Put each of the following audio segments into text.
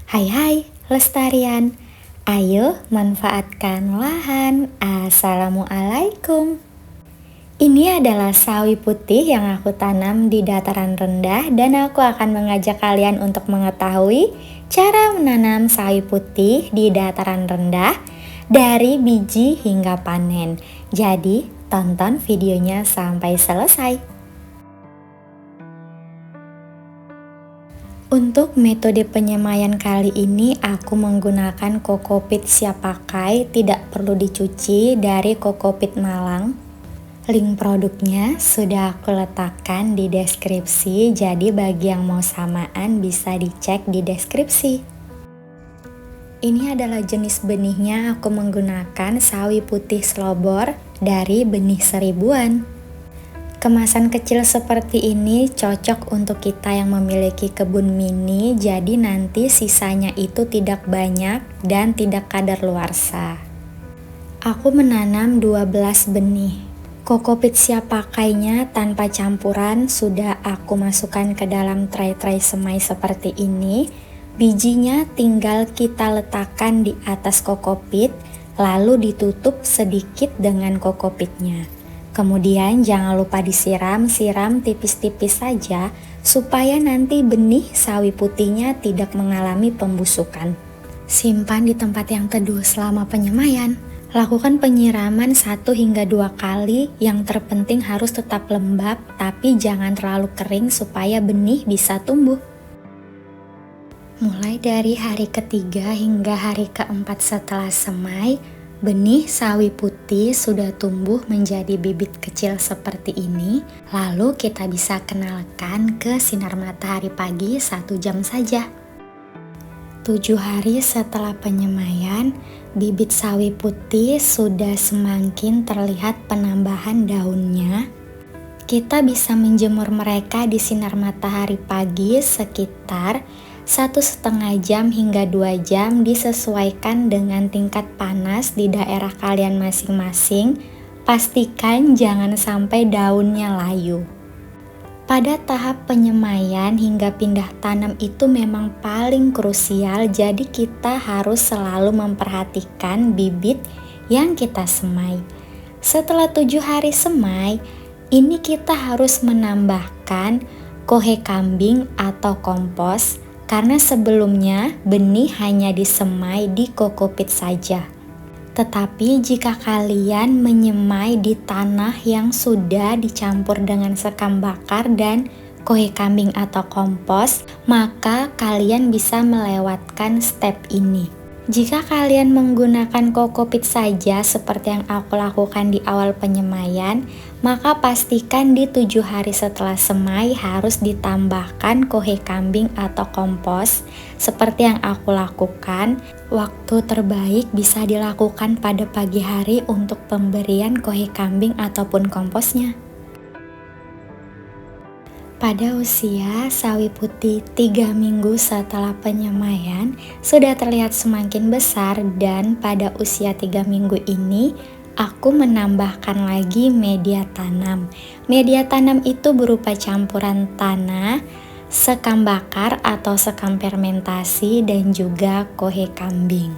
Hai hai, Lestarian. Ayo manfaatkan lahan. Assalamualaikum. Ini adalah sawi putih yang aku tanam di dataran rendah dan aku akan mengajak kalian untuk mengetahui cara menanam sawi putih di dataran rendah dari biji hingga panen. Jadi, tonton videonya sampai selesai. Untuk metode penyemaian kali ini aku menggunakan kokopit siap pakai, tidak perlu dicuci, dari Kokopit Malang. Link produknya sudah aku letakkan di deskripsi, jadi bagi yang mau samaan bisa dicek di deskripsi. Ini adalah jenis benihnya, aku menggunakan sawi putih slobor dari benih seribuan. Kemasan kecil seperti ini cocok untuk kita yang memiliki kebun mini, jadi nanti sisanya itu tidak banyak dan tidak kadaluarsa. Aku menanam 12 benih. Kokopit siap pakainya tanpa campuran sudah aku masukkan ke dalam tray-tray semai seperti ini. Bijinya tinggal kita letakkan di atas kokopit, lalu ditutup sedikit dengan kokopitnya. Kemudian jangan lupa siram tipis-tipis saja supaya nanti benih sawi putihnya tidak mengalami pembusukan. Simpan di tempat yang teduh selama penyemaian. Lakukan penyiraman 1 hingga 2 kali, yang terpenting harus tetap lembab tapi jangan terlalu kering supaya benih bisa tumbuh. Mulai dari hari ketiga hingga hari keempat setelah semai, benih sawi putih sudah tumbuh menjadi bibit kecil seperti ini, lalu kita bisa kenalkan ke sinar matahari pagi 1 jam saja. 7 hari setelah penyemaian, bibit sawi putih sudah semakin terlihat penambahan daunnya. Kita bisa menjemur mereka di sinar matahari pagi sekitar 1,5 jam hingga 2 jam, disesuaikan dengan tingkat panas di daerah kalian masing-masing. Pastikan jangan sampai daunnya layu. Pada tahap penyemaian hingga pindah tanam itu memang paling krusial, jadi kita harus selalu memperhatikan bibit yang kita semai. Setelah 7 hari semai, ini kita harus menambahkan kohe kambing atau kompos, karena sebelumnya benih hanya disemai di kokopit saja. Tetapi jika kalian menyemai di tanah yang sudah dicampur dengan sekam bakar dan kohe kambing atau kompos, maka kalian bisa melewatkan step ini. Jika kalian menggunakan kokopit saja seperti yang aku lakukan di awal penyemaian, maka pastikan di 7 hari setelah semai harus ditambahkan kohe kambing atau kompos seperti yang aku lakukan. Waktu terbaik bisa dilakukan pada pagi hari untuk pemberian kohe kambing ataupun komposnya. Pada usia sawi putih 3 minggu setelah penyemaian sudah terlihat semakin besar, dan pada usia 3 minggu ini aku menambahkan lagi media tanam. Media tanam itu berupa campuran tanah, sekam bakar atau sekam fermentasi, dan juga kohe kambing.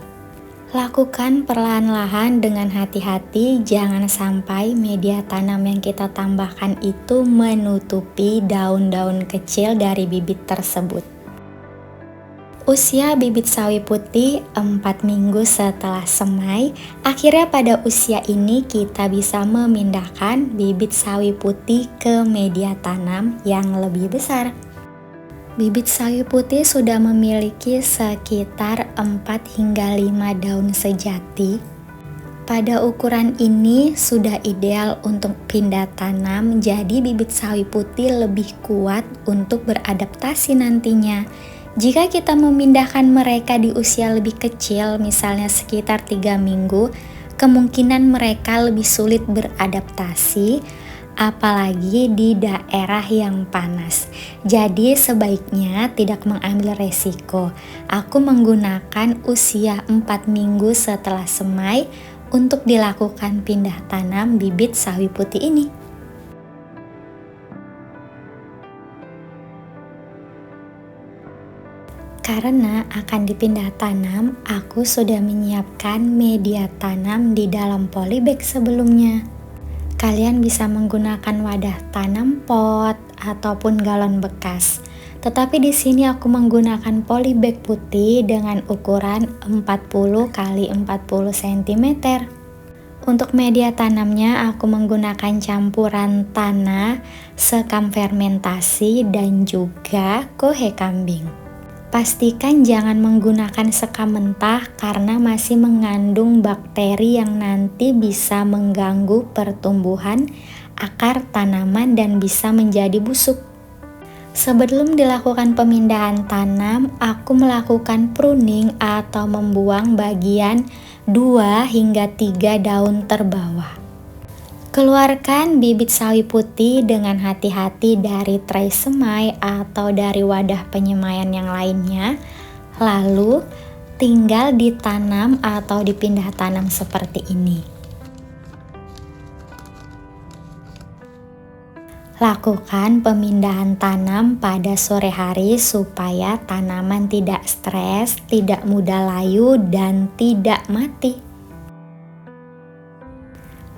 Lakukan perlahan-lahan dengan hati-hati, jangan sampai media tanam yang kita tambahkan itu menutupi daun-daun kecil dari bibit tersebut. Usia bibit sawi putih 4 minggu setelah semai, akhirnya pada usia ini kita bisa memindahkan bibit sawi putih ke media tanam yang lebih besar. Bibit sawi putih sudah memiliki sekitar 4 hingga 5 daun sejati. Pada ukuran ini sudah ideal untuk pindah tanam, jadi bibit sawi putih lebih kuat untuk beradaptasi nantinya. Jika kita memindahkan mereka di usia lebih kecil, misalnya sekitar 3 minggu, kemungkinan mereka lebih sulit beradaptasi, apalagi di daerah yang panas. Jadi sebaiknya tidak mengambil resiko. Aku menggunakan usia 4 minggu setelah semai untuk dilakukan pindah tanam bibit sawi putih ini. Karena akan dipindah tanam, aku sudah menyiapkan media tanam di dalam polybag sebelumnya. Kalian bisa menggunakan wadah tanam pot ataupun galon bekas. Tetapi di sini aku menggunakan polybag putih dengan ukuran 40 x 40 cm. Untuk media tanamnya aku menggunakan campuran tanah, sekam fermentasi, dan juga kohe kambing. Pastikan jangan menggunakan sekam mentah karena masih mengandung bakteri yang nanti bisa mengganggu pertumbuhan akar tanaman dan bisa menjadi busuk. Sebelum dilakukan pemindahan tanam, aku melakukan pruning atau membuang bagian 2 hingga 3 daun terbawah. Keluarkan bibit sawi putih dengan hati-hati dari tray semai atau dari wadah penyemaian yang lainnya, lalu tinggal ditanam atau dipindah tanam seperti ini. Lakukan pemindahan tanam pada sore hari supaya tanaman tidak stres, tidak mudah layu, dan tidak mati.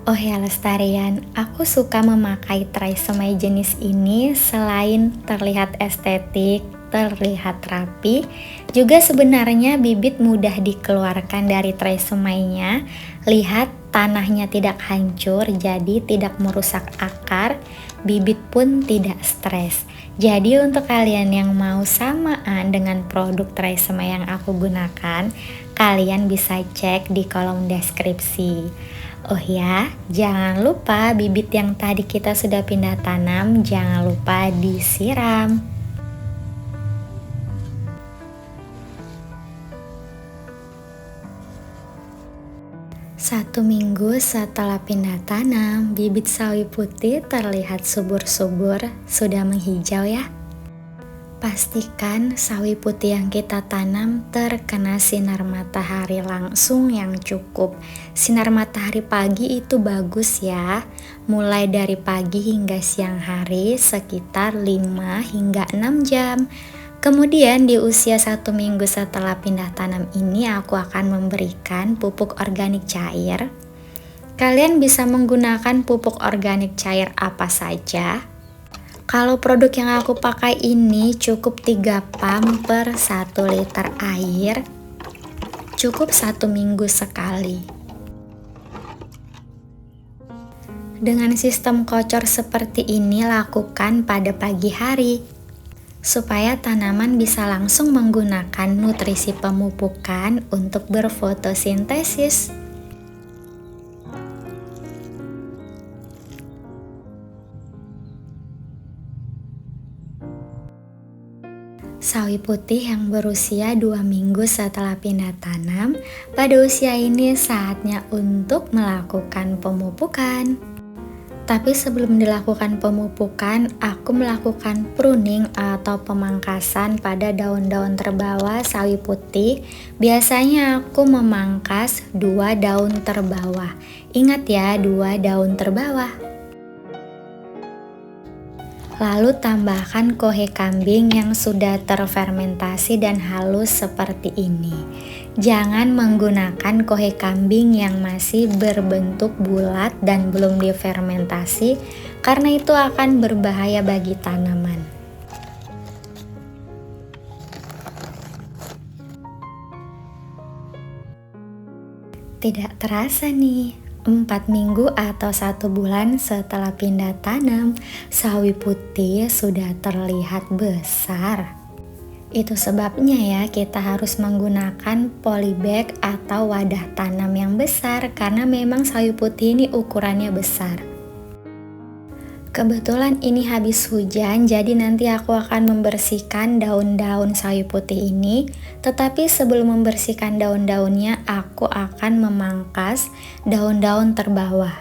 Oh ya lestarian, aku suka memakai tray semai jenis ini selain terlihat estetik, terlihat rapi, juga sebenarnya bibit mudah dikeluarkan dari tray semainya. Lihat tanahnya tidak hancur, jadi tidak merusak akar, bibit pun tidak stres. Jadi untuk kalian yang mau samaan dengan produk tray semai yang aku gunakan, kalian bisa cek di kolom deskripsi. Oh ya, jangan lupa bibit yang tadi kita sudah pindah tanam, jangan lupa disiram. Satu minggu setelah pindah tanam, bibit sawi putih terlihat subur-subur, sudah menghijau ya. Pastikan sawi putih yang kita tanam terkena sinar matahari langsung yang cukup. Sinar matahari pagi itu bagus ya, mulai dari pagi hingga siang hari sekitar 5 hingga 6 jam. Kemudian di usia 1 minggu setelah pindah tanam ini aku akan memberikan pupuk organik cair. Kalian bisa menggunakan pupuk organik cair apa saja. Kalau produk yang aku pakai ini cukup 3 pam per 1 liter air, cukup 1 minggu sekali. Dengan sistem kocor seperti ini lakukan pada pagi hari, supaya tanaman bisa langsung menggunakan nutrisi pemupukan untuk berfotosintesis. Sawi putih yang berusia 2 minggu setelah pindah tanam, pada usia ini saatnya untuk melakukan pemupukan. Tapi sebelum dilakukan pemupukan, aku melakukan pruning atau pemangkasan pada daun-daun terbawah sawi putih. Biasanya aku memangkas 2 daun terbawah. Ingat ya, 2 daun terbawah. Lalu tambahkan kohe kambing yang sudah terfermentasi dan halus seperti ini. Jangan menggunakan kohe kambing yang masih berbentuk bulat dan belum difermentasi, karena itu akan berbahaya bagi tanaman. Tidak terasa nih, 4 minggu atau 1 bulan setelah pindah tanam, sawi putih sudah terlihat besar. Itu sebabnya ya kita harus menggunakan polybag atau wadah tanam yang besar, karena memang sawi putih ini ukurannya besar. Kebetulan ini habis hujan, jadi nanti aku akan membersihkan daun-daun sawi putih ini. Tetapi sebelum membersihkan daun-daunnya, aku akan memangkas daun-daun terbawah.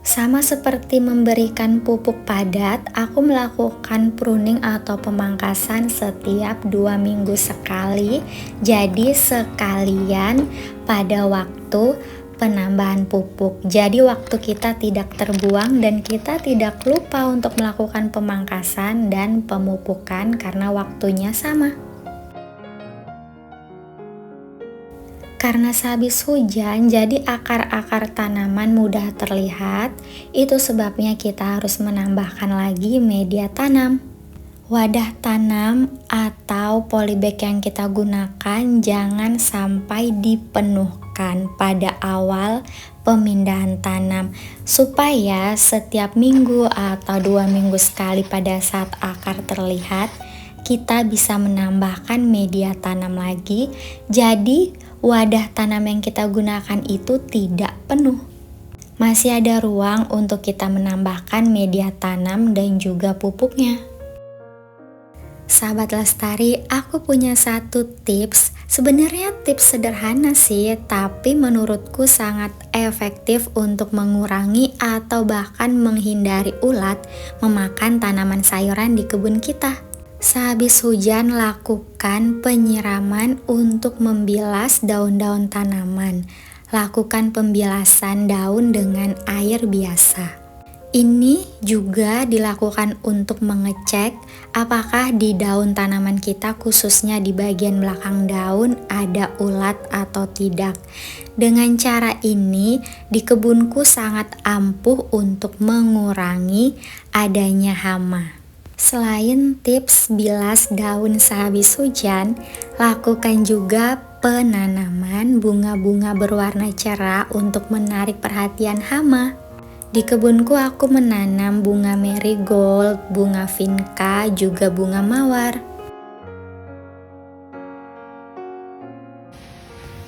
Sama seperti memberikan pupuk padat, aku melakukan pruning atau pemangkasan setiap 2 minggu sekali. Jadi sekalian pada waktu penambahan pupuk. Jadi waktu kita tidak terbuang dan kita tidak lupa untuk melakukan pemangkasan dan pemupukan karena waktunya sama. Karena sehabis hujan, jadi akar-akar tanaman mudah terlihat. Itu sebabnya kita harus menambahkan lagi media tanam. Wadah tanam atau polybag yang kita gunakan jangan sampai dipenuhkan pada awal pemindahan tanam, supaya setiap minggu atau 2 minggu sekali pada saat akar terlihat, kita bisa menambahkan media tanam lagi. Jadi wadah tanam yang kita gunakan itu tidak penuh. Masih ada ruang untuk kita menambahkan media tanam dan juga pupuknya. Sahabat Lestari, aku punya satu tips. Sebenarnya tips sederhana sih, tapi menurutku sangat efektif untuk mengurangi atau bahkan menghindari ulat memakan tanaman sayuran di kebun kita. Sehabis hujan, lakukan penyiraman untuk membilas daun-daun tanaman. Lakukan pembilasan daun dengan air biasa. Ini juga dilakukan untuk mengecek apakah di daun tanaman kita, khususnya di bagian belakang daun, ada ulat atau tidak. Dengan cara ini, di kebunku sangat ampuh untuk mengurangi adanya hama. Selain tips bilas daun sehabis hujan, lakukan juga penanaman bunga-bunga berwarna cerah untuk menarik perhatian hama. Di kebunku aku menanam bunga marigold, bunga vinca, juga bunga mawar.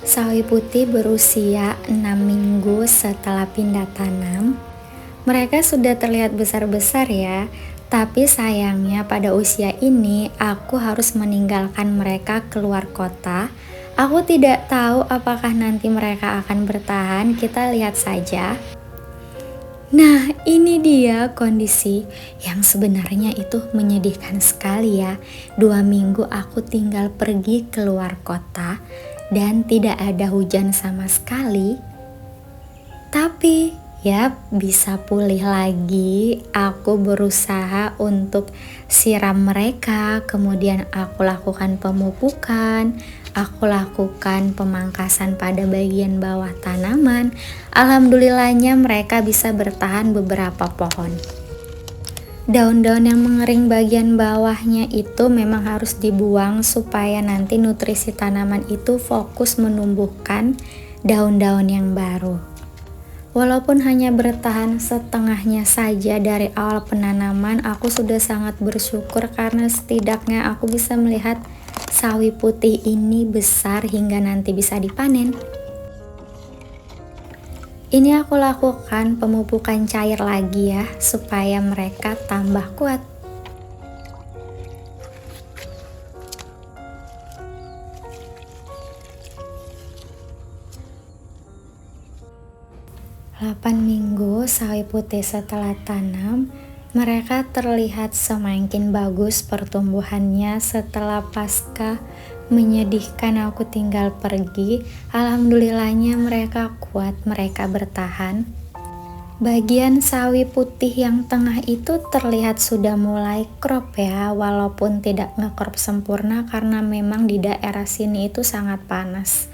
Sawi putih berusia 6 minggu setelah pindah tanam. Mereka sudah terlihat besar-besar ya, tapi sayangnya pada usia ini aku harus meninggalkan mereka keluar kota. Aku tidak tahu apakah nanti mereka akan bertahan, kita lihat saja. Nah, ini dia kondisi yang sebenarnya itu menyedihkan sekali ya. 2 minggu aku tinggal pergi keluar kota dan tidak ada hujan sama sekali. Tapi ya bisa pulih lagi. Aku berusaha untuk siram mereka, kemudian aku lakukan pemupukan, aku lakukan pemangkasan pada bagian bawah tanaman. Alhamdulillahnya mereka bisa bertahan beberapa pohon. Daun-daun yang mengering bagian bawahnya itu memang harus dibuang supaya nanti nutrisi tanaman itu fokus menumbuhkan daun-daun yang baru. Walaupun hanya bertahan setengahnya saja dari awal penanaman, aku sudah sangat bersyukur karena setidaknya aku bisa melihat sawi putih ini besar hingga nanti bisa dipanen. Ini aku lakukan pemupukan cair lagi ya, supaya mereka tambah kuat. Delapan minggu sawi putih setelah tanam, mereka terlihat semakin bagus pertumbuhannya setelah pasca menyedihkan aku tinggal pergi. Alhamdulillahnya mereka kuat, mereka bertahan. Bagian sawi putih yang tengah itu terlihat sudah mulai crop ya, walaupun tidak nge-crop sempurna karena memang di daerah sini itu sangat panas.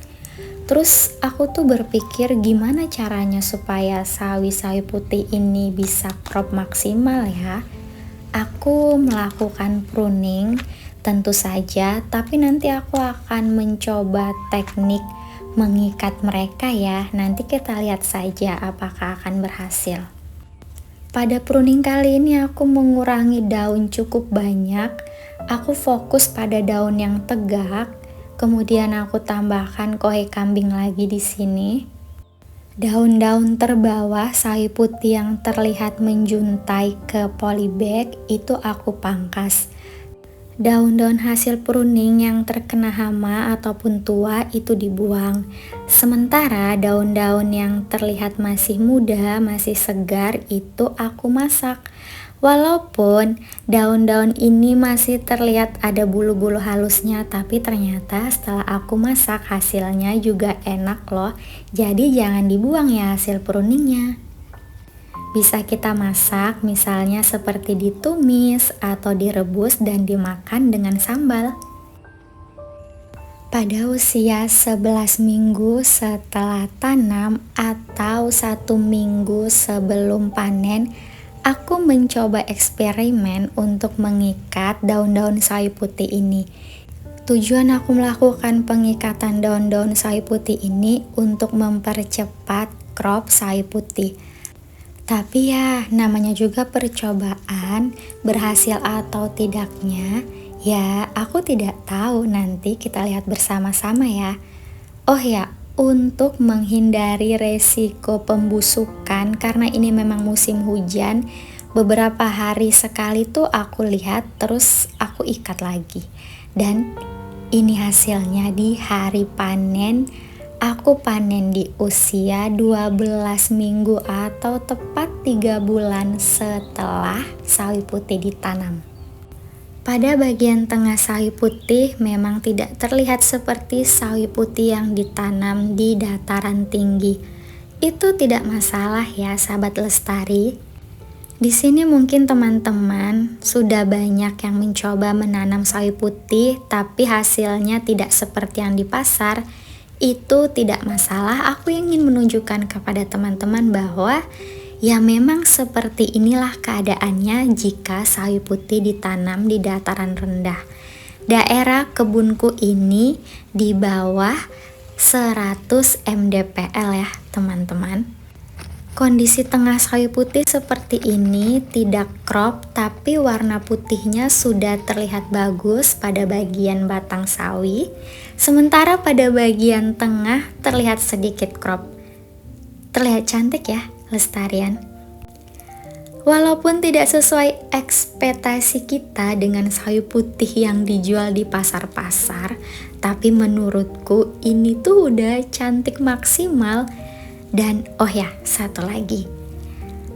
Terus aku tuh berpikir gimana caranya supaya sawi-sawi putih ini bisa crop maksimal ya. Aku melakukan pruning tentu saja, tapi nanti aku akan mencoba teknik mengikat mereka ya. Nanti kita lihat saja apakah akan berhasil. Pada pruning kali ini aku mengurangi daun cukup banyak. Aku fokus pada daun yang tegak. Kemudian aku tambahkan kohe kambing lagi di sini. Daun-daun terbawah sawi putih yang terlihat menjuntai ke polybag itu aku pangkas. Daun-daun hasil pruning yang terkena hama ataupun tua itu dibuang. Sementara daun-daun yang terlihat masih muda, masih segar itu aku masak. Walaupun daun-daun ini masih terlihat ada bulu-bulu halusnya, tapi ternyata setelah aku masak hasilnya juga enak loh. Jadi jangan dibuang ya hasil pruningnya. Bisa kita masak misalnya seperti ditumis atau direbus dan dimakan dengan sambal. Pada usia 11 minggu setelah tanam atau 1 minggu sebelum panen, aku mencoba eksperimen untuk mengikat daun-daun sawi putih ini. Tujuan aku melakukan pengikatan daun-daun sawi putih ini untuk mempercepat crop sawi putih. Tapi ya, namanya juga percobaan, berhasil atau tidaknya, ya aku tidak tahu, nanti kita lihat bersama-sama ya. Oh ya, untuk menghindari resiko pembusukan, karena ini memang musim hujan, beberapa hari sekali tuh aku lihat, terus aku ikat lagi. Dan ini hasilnya di hari panen. Aku panen di usia 12 minggu atau tepat 3 bulan setelah sawi putih ditanam. Pada bagian tengah sawi putih memang tidak terlihat seperti sawi putih yang ditanam di dataran tinggi. Itu tidak masalah ya sahabat lestari. Di sini mungkin teman-teman sudah banyak yang mencoba menanam sawi putih tapi hasilnya tidak seperti yang di pasar. Itu tidak masalah. Aku ingin menunjukkan kepada teman-teman bahwa ya memang seperti inilah keadaannya jika sawi putih ditanam di dataran rendah. Daerah kebunku ini di bawah 100 mdpl ya teman-teman. Kondisi tengah sawi putih seperti ini, tidak crop tapi warna putihnya sudah terlihat bagus pada bagian batang sawi. Sementara pada bagian tengah terlihat sedikit crop. Terlihat cantik ya lestarian. Walaupun tidak sesuai ekspektasi kita dengan sawi putih yang dijual di pasar-pasar, tapi menurutku ini tuh udah cantik maksimal. Dan oh ya, satu lagi,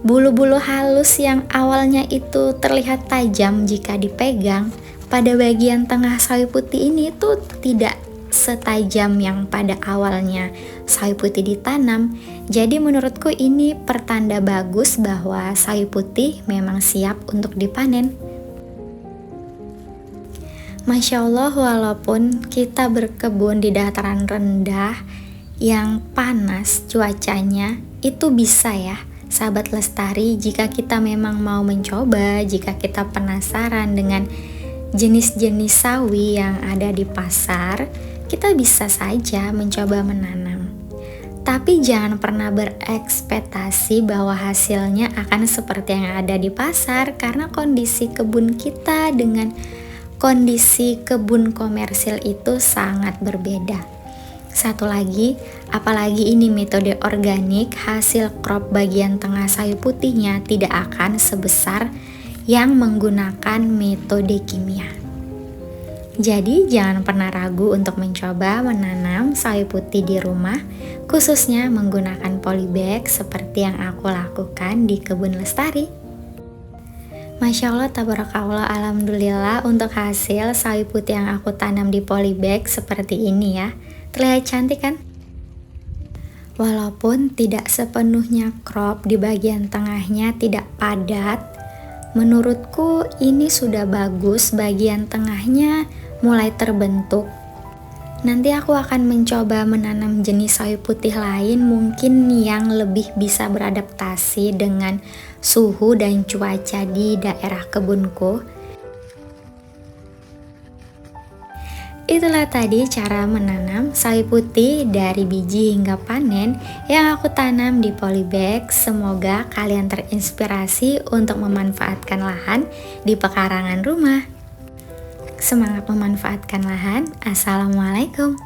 bulu-bulu halus yang awalnya itu terlihat tajam jika dipegang, pada bagian tengah sawi putih ini tuh tidak setajam yang pada awalnya sawi putih ditanam. Jadi menurutku ini pertanda bagus bahwa sawi putih memang siap untuk dipanen. Masya Allah, walaupun kita berkebun di dataran rendah yang panas cuacanya, itu bisa ya sahabat lestari, jika kita memang mau mencoba, jika kita penasaran dengan jenis-jenis sawi yang ada di pasar, kita bisa saja mencoba menanam. Tapi jangan pernah berekspektasi bahwa hasilnya akan seperti yang ada di pasar, karena kondisi kebun kita dengan kondisi kebun komersil itu sangat berbeda. Satu lagi, apalagi ini metode organik, hasil crop bagian tengah sawi putihnya tidak akan sebesar yang menggunakan metode kimia. Jadi jangan pernah ragu untuk mencoba menanam sawi putih di rumah, khususnya menggunakan polybag seperti yang aku lakukan di kebun lestari. Masya Allah, tabarakallah, alhamdulillah untuk hasil sawi putih yang aku tanam di polybag seperti ini ya. Terlihat cantik kan? Walaupun tidak sepenuhnya crop, di bagian tengahnya tidak padat, menurutku ini sudah bagus. Bagian tengahnya mulai terbentuk. Nanti aku akan mencoba menanam jenis sawi putih lain, mungkin yang lebih bisa beradaptasi dengan suhu dan cuaca di daerah kebunku. Itulah tadi cara menanam sawi putih dari biji hingga panen yang aku tanam di polybag. Semoga kalian terinspirasi untuk memanfaatkan lahan di pekarangan rumah. Semangat memanfaatkan lahan. Assalamualaikum.